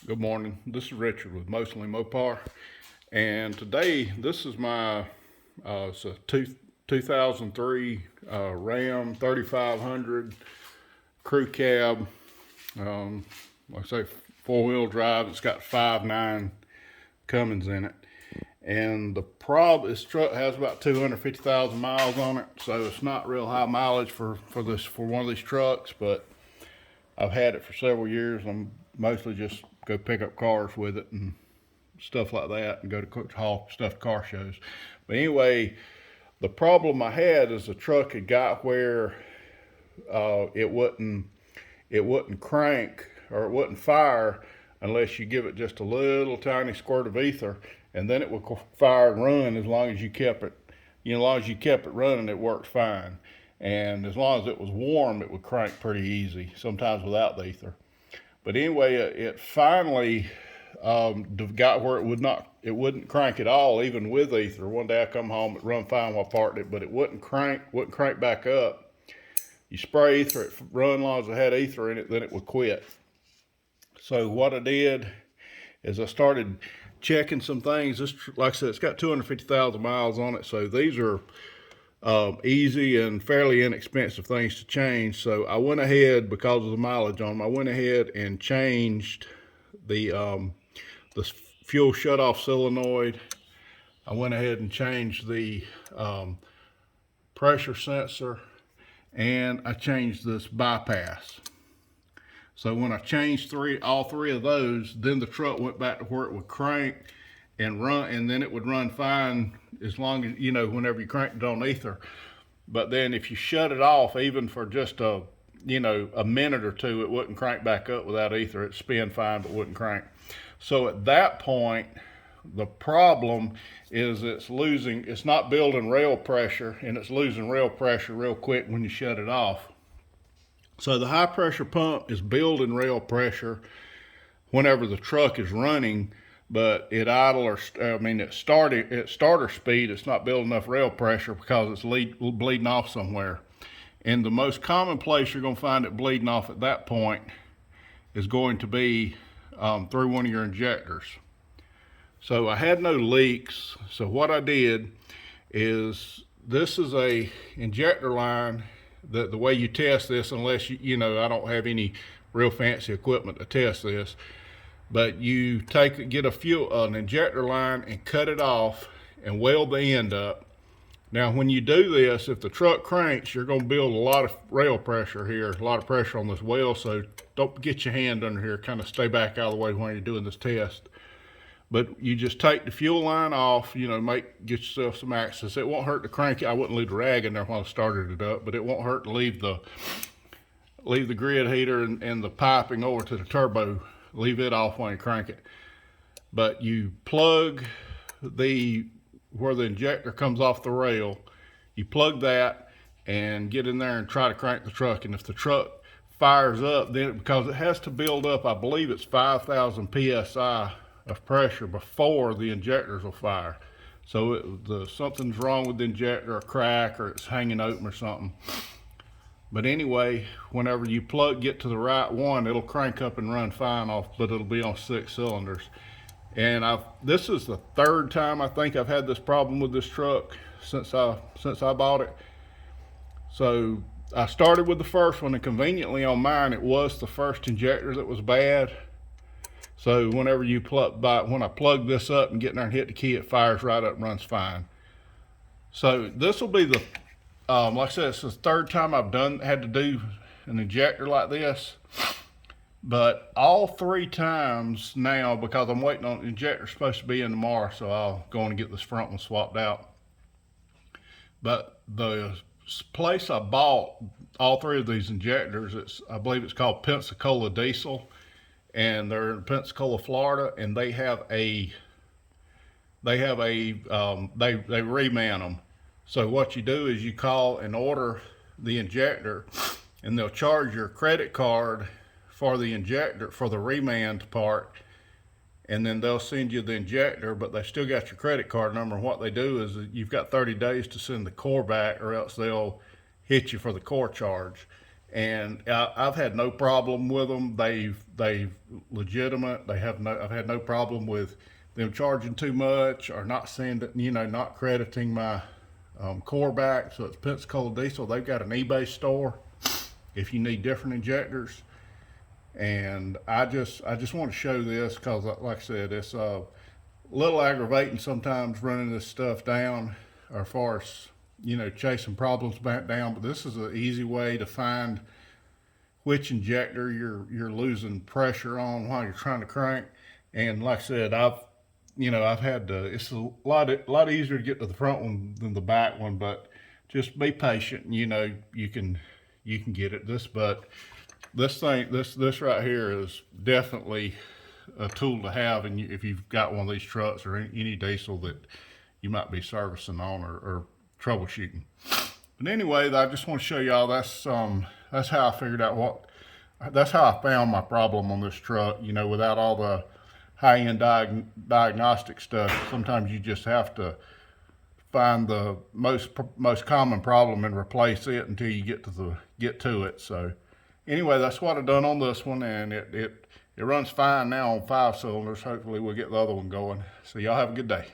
Good morning. This is Richard with Mostly Mopar, and today this is my it's a 2003 Ram 3500 crew cab. Like I say, four-wheel drive. It's got 5.9 Cummins in it, and this truck has about 250,000 miles on it, so it's not real high mileage for one of these trucks, but I've had it for several years. I'm mostly just go pick up cars with it and stuff like that, and go to haul stuff to car shows. But anyway, the problem I had is the truck had got where it wouldn't crank, or it wouldn't fire unless you give it just a little tiny squirt of ether, and then it would fire and run as long as you kept it. As long as you kept it running, it worked fine. And as long as it was warm, it would crank pretty easy, sometimes without the ether. But anyway, it finally got where it wouldn't crank at all, even with ether. One day I come home, it run fine while I parked it, but it wouldn't crank back up. You spray ether, it run as long as it had ether in it, then it would quit. So what I did is I started checking some things. This, like I said, it's got 250,000 miles on it, so these are easy and fairly inexpensive things to change. So I went ahead, because of the mileage on them, I went ahead and changed the fuel shutoff solenoid. I went ahead and changed the pressure sensor, and I changed this bypass. So when I changed all three of those, then the truck went back to where it would crank and run, and then it would run fine as long as, whenever you cranked it on ether. But then if you shut it off, even for just a minute or two, it wouldn't crank back up without ether. It'd spin fine, but wouldn't crank. So at that point, the problem is it's not building rail pressure, and it's losing rail pressure real quick when you shut it off. So the high pressure pump is building rail pressure whenever the truck is running, but at starter speed, it's not building enough rail pressure because it's bleeding off somewhere. And the most common place you're going to find it bleeding off at that point is going to be through one of your injectors. So I had no leaks. So what I did is, this is a injector line. The way you test this, unless I don't have any real fancy equipment to test this, but you get an injector line and cut it off and weld the end up. Now when you do this, if the truck cranks, you're going to build a lot of rail pressure here, a lot of pressure on this weld, so don't get your hand under here, kind of stay back out of the way when you're doing this test. But you just take the fuel line off, get yourself some access. It won't hurt to crank it. I wouldn't leave the rag in there while I started it up, but it won't hurt to leave the grid heater and the piping over to the turbo. Leave it off when you crank it. But you plug where the injector comes off the rail, you plug that and get in there and try to crank the truck. And if the truck fires up, then because it has to build up, I believe it's 5,000 psi of pressure before the injectors will fire. So something's wrong with the injector, a crack, or it's hanging open or something. But anyway, whenever you get to the right one, it'll crank up and run fine off, but it'll be on 6 cylinders. And this is the third time I think I've had this problem with this truck since I bought it. So I started with the first one, and conveniently on mine, it was the first injector that was bad. So whenever when I plug this up and get in there and hit the key, it fires right up and runs fine. So this will be like I said, it's the third time I've had to do an injector like this. But all three times now, because I'm waiting on the injector, supposed to be in tomorrow, so I'll go on and get this front one swapped out. But the place I bought all three of these injectors, I believe it's called Pensacola Diesel, and they're in Pensacola, Florida, and they reman them. So what you do is you call and order the injector, and they'll charge your credit card for the injector, for the remand part, and then they'll send you the injector, but they still got your credit card number. And what they do is you've got 30 days to send the core back, or else they'll hit you for the core charge. and I've had no problem with them. They've legitimate. I've had no problem with them charging too much or not sending, not crediting my core back. So it's Pensacola Diesel. They've got an eBay store if you need different injectors. And I just want to show this because, like I said, it's a little aggravating sometimes running this stuff down, or as far as chasing problems back down. But this is an easy way to find which injector you're losing pressure on while you're trying to crank. And like I said, I've had to. It's a lot easier to get to the front one than the back one, but just be patient. You can get it. This right here is definitely a tool to have, and if you've got one of these trucks or any diesel that you might be servicing on or troubleshooting. But anyway, I just want to show y'all that's how I figured out that's how I found my problem on this truck. Without all the high-end diagnostic stuff, sometimes you just have to find the most common problem and replace it until you get to it. So anyway, that's what I've done on this one, and it runs fine now on 5 cylinders. Hopefully we'll get the other one going. So y'all have a good day.